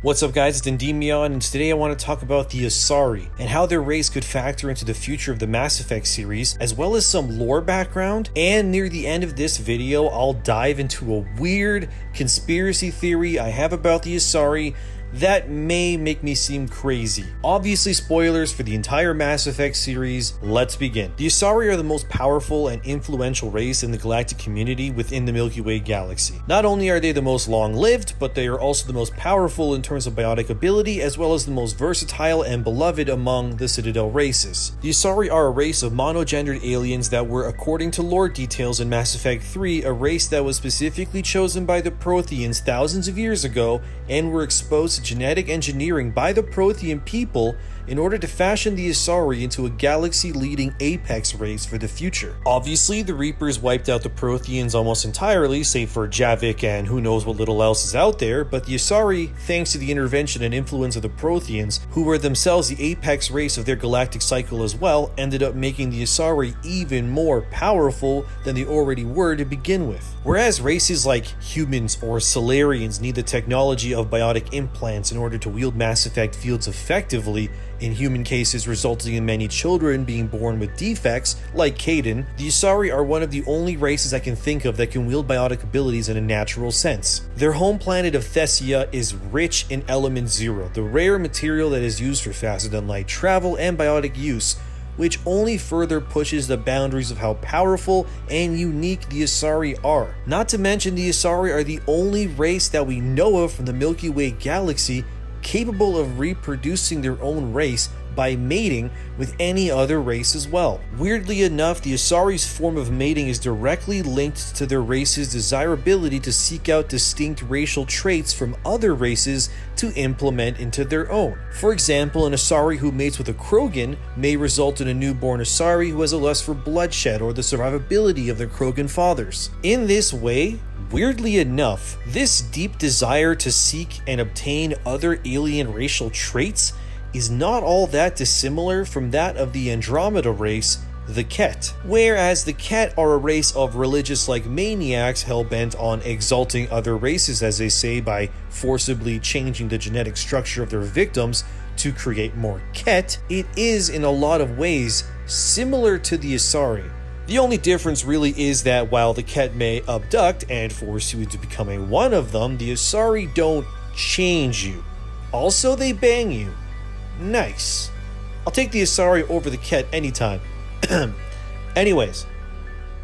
What's up guys, it's ENDYMION, and today I want to talk about the Asari and how their race could factor into the future of the Mass Effect series, as well as some lore background. And near the end of this video, I'll dive into a weird conspiracy theory I have about the Asari that may make me seem crazy. Obviously spoilers for the entire Mass Effect series. Let's begin. The Asari are the most powerful and influential race in the galactic community within the Milky Way galaxy. Not only are they the most long-lived, but they are also the most powerful in terms of biotic ability, as well as the most versatile and beloved among the Citadel races. The Asari are a race of monogendered aliens that were, according to lore details in Mass Effect 3, a race that was specifically chosen by the Protheans thousands of years ago and were exposed to genetic engineering by the Prothean people in order to fashion the Asari into a galaxy-leading apex race for the future. Obviously, the Reapers wiped out the Protheans almost entirely, save for Javik and who knows what little else is out there, but the Asari, thanks to the intervention and influence of the Protheans, who were themselves the apex race of their galactic cycle as well, ended up making the Asari even more powerful than they already were to begin with. Whereas races like humans or Solarians need the technology of biotic implants in order to wield Mass Effect fields effectively, in human cases resulting in many children being born with defects, like Kaidan, the Asari are one of the only races I can think of that can wield biotic abilities in a natural sense. Their home planet of Thessia is rich in Element Zero, the rare material that is used for faster-than-light travel and biotic use, which only further pushes the boundaries of how powerful and unique the Asari are. Not to mention, the Asari are the only race that we know of from the Milky Way galaxy capable of reproducing their own race by mating with any other race as well. Weirdly enough, the Asari's form of mating is directly linked to their race's desirability to seek out distinct racial traits from other races to implement into their own. For example, an Asari who mates with a Krogan may result in a newborn Asari who has a lust for bloodshed or the survivability of their Krogan fathers. In this way, weirdly enough, this deep desire to seek and obtain other alien racial traits is not all that dissimilar from that of the Andromeda race, the Ket. Whereas the Ket are a race of religious-like maniacs hell-bent on exalting other races, as they say, by forcibly changing the genetic structure of their victims to create more Ket, it is in a lot of ways similar to the Asari. The only difference really is that while the Ket may abduct and force you into becoming one of them, the Asari don't change you. Also, they bang you. Nice. I'll take the Asari over the Ket anytime. Anyways,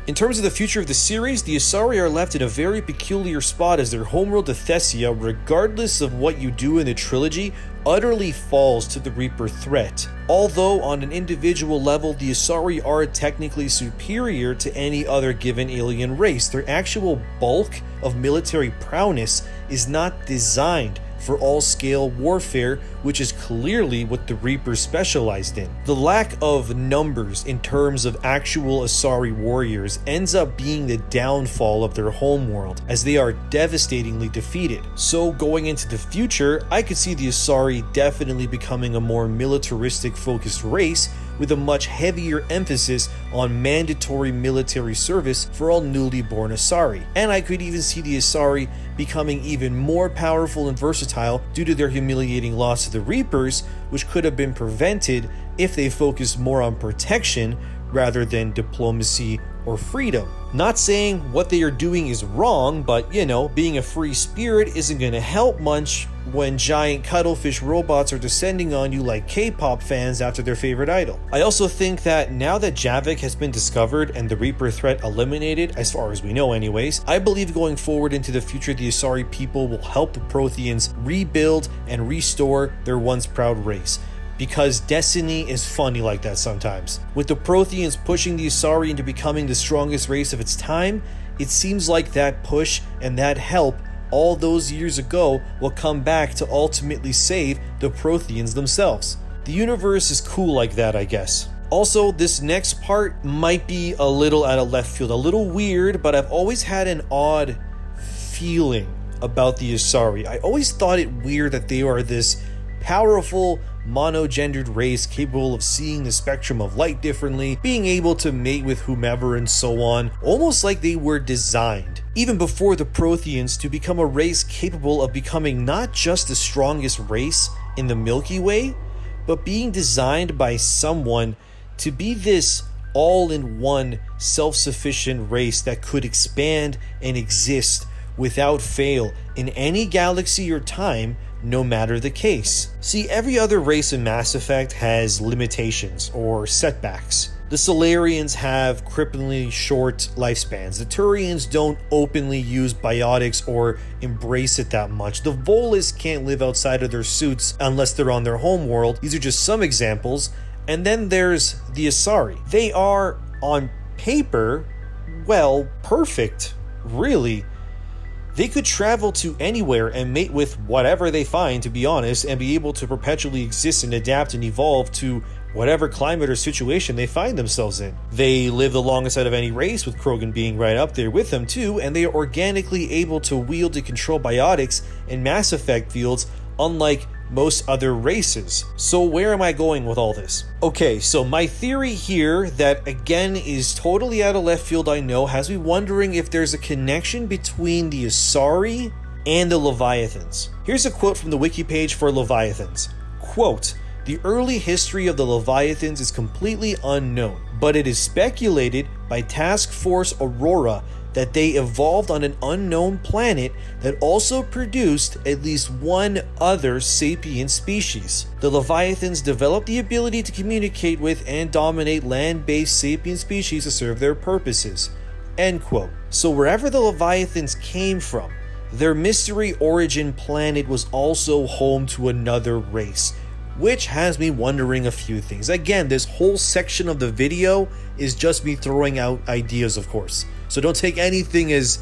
in terms of the future of the series, the Asari are left in a very peculiar spot as their homeworld of Thessia, regardless of what you do in the trilogy, utterly falls to the Reaper threat. Although on an individual level, the Asari are technically superior to any other given alien race, their actual bulk of military prowess is not designed for all-scale warfare, which is clearly what the Reapers specialized in. The lack of numbers in terms of actual Asari warriors ends up being the downfall of their homeworld, as they are devastatingly defeated. So going into the future, I could see the Asari definitely becoming a more militaristic-focused race with a much heavier emphasis on mandatory military service for all newly born Asari. And I could even see the Asari becoming even more powerful and versatile due to their humiliating loss to the Reapers, which could have been prevented if they focused more on protection rather than diplomacy or freedom. Not saying what they are doing is wrong, but you know, being a free spirit isn't gonna help much when giant cuttlefish robots are descending on you like K-pop fans after their favorite idol. I also think that now that Javik has been discovered and the Reaper threat eliminated, as far as we know anyways, I believe going forward into the future, the Asari people will help the Protheans rebuild and restore their once proud race. Because destiny is funny like that sometimes. With the Protheans pushing the Asari into becoming the strongest race of its time, it seems like that push and that help all those years ago will come back to ultimately save the Protheans themselves. The universe is cool like that, I guess. Also, this next part might be a little out of left field, a little weird, but I've always had an odd feeling about the Asari. I always thought it weird that they are this powerful, monogendered race capable of seeing the spectrum of light differently, being able to mate with whomever and so on, almost like they were designed, even before the Protheans, to become a race capable of becoming not just the strongest race in the Milky Way, but being designed by someone to be this all-in-one, self-sufficient race that could expand and exist without fail in any galaxy or time, no matter the case. See, every other race in Mass Effect has limitations or setbacks. The Solarians have cripplingly short lifespans. The Turians don't openly use biotics or embrace it that much. The Volus can't live outside of their suits unless they're on their home world. These are just some examples. And then there's the Asari. They are, on paper, well, perfect, really. They could travel to anywhere and mate with whatever they find, to be honest, and be able to perpetually exist and adapt and evolve to whatever climate or situation they find themselves in. They live the longest out of any race, with Krogan being right up there with them too, and they are organically able to wield and control biotics in Mass Effect fields, unlike most other races. So where am I going with all this? Okay, so my theory here, that again is totally out of left field, I know, has me wondering if there's a connection between the Asari and the Leviathans. Here's a quote from the wiki page for Leviathans. Quote, "The early history of the Leviathans is completely unknown, but it is speculated by Task Force Aurora that they evolved on an unknown planet that also produced at least one other sapient species. The Leviathans developed the ability to communicate with and dominate land-based sapient species to serve their purposes." End quote. So wherever the Leviathans came from, their mystery origin planet was also home to another race, which has me wondering a few things. Again, this whole section of the video is just me throwing out ideas, of course. So don't take anything as,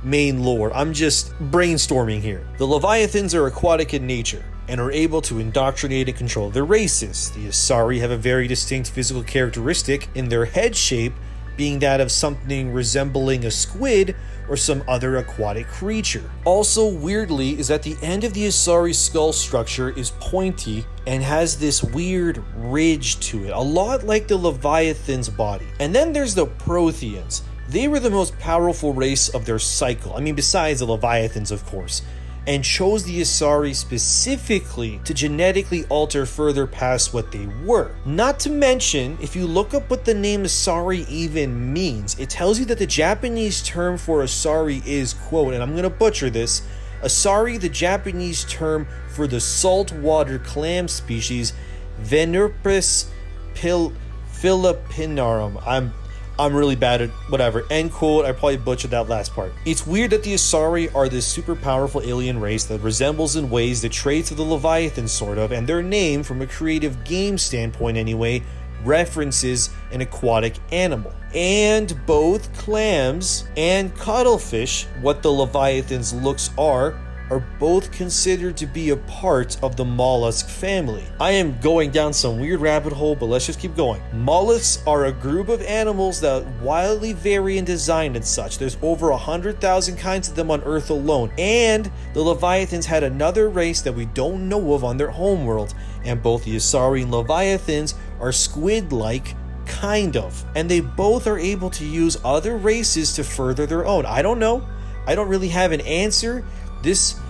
main lore. I'm just brainstorming here. The Leviathans are aquatic in nature and are able to indoctrinate and control their races. The Asari have a very distinct physical characteristic in their head shape, being that of something resembling a squid or some other aquatic creature. Also, weirdly, is that the end of the Asari skull structure is pointy and has this weird ridge to it, a lot like the Leviathan's body. And then there's the Protheans. They were the most powerful race of their cycle, besides the Leviathans, of course, and chose the Asari specifically to genetically alter further past what they were. Not to mention, if you look up what the name Asari even means, it tells you that the Japanese term for Asari is, quote, and I'm going to butcher this, Asari, the Japanese term for the saltwater clam species Venerpus philippinarum. I'm really bad at whatever. End quote. I probably butchered that last part. It's weird that the Asari are this super powerful alien race that resembles in ways the traits of the Leviathan sort of, and their name, from a creative game standpoint anyway, references an aquatic animal. And both clams and cuttlefish, what the Leviathan's looks are both considered to be a part of the mollusk family. I am going down some weird rabbit hole, but let's just keep going. Mollusks are a group of animals that wildly vary in design and such. There's over 100,000 kinds of them on Earth alone, and the Leviathans had another race that we don't know of on their homeworld, and both the Asari and Leviathans are squid-like, kind of, and they both are able to use other races to further their own. I don't know. I don't really have an answer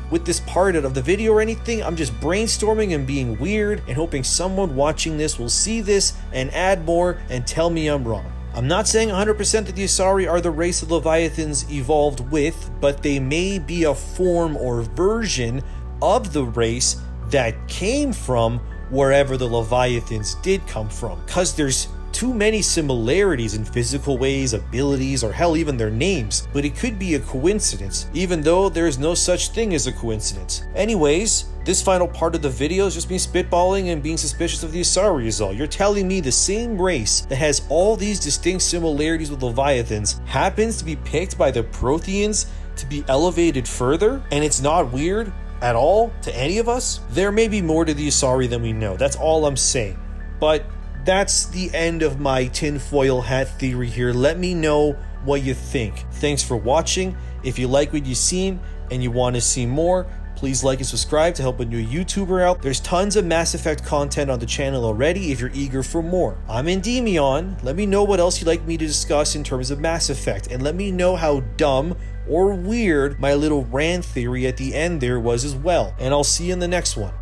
with this part of the video or anything. I'm just brainstorming and being weird and hoping someone watching this will see this and add more and tell me I'm wrong. I'm not saying 100% that the Asari are the race the Leviathans evolved with, but they may be a form or version of the race that came from wherever the Leviathans did come from, because there's too many similarities in physical ways, abilities, or hell, even their names. But it could be a coincidence, even though there is no such thing as a coincidence. Anyways, this final part of the video is just me spitballing and being suspicious of the Asari is all. You're telling me the same race that has all these distinct similarities with Leviathans happens to be picked by the Protheans to be elevated further, and it's not weird at all to any of us? There may be more to the Asari than we know, that's all I'm saying. But that's the end of my tinfoil hat theory here. Let me know what you think. Thanks for watching. If you like what you've seen and you want to see more, Please like and subscribe to help a new YouTuber out. There's tons of Mass Effect content on the channel already if you're eager for more. I'm ENDYMION. Let me know what else you'd like me to discuss in terms of Mass Effect, and let me know how dumb or weird my little rant theory at the end there was as well. And I'll see you in the next one.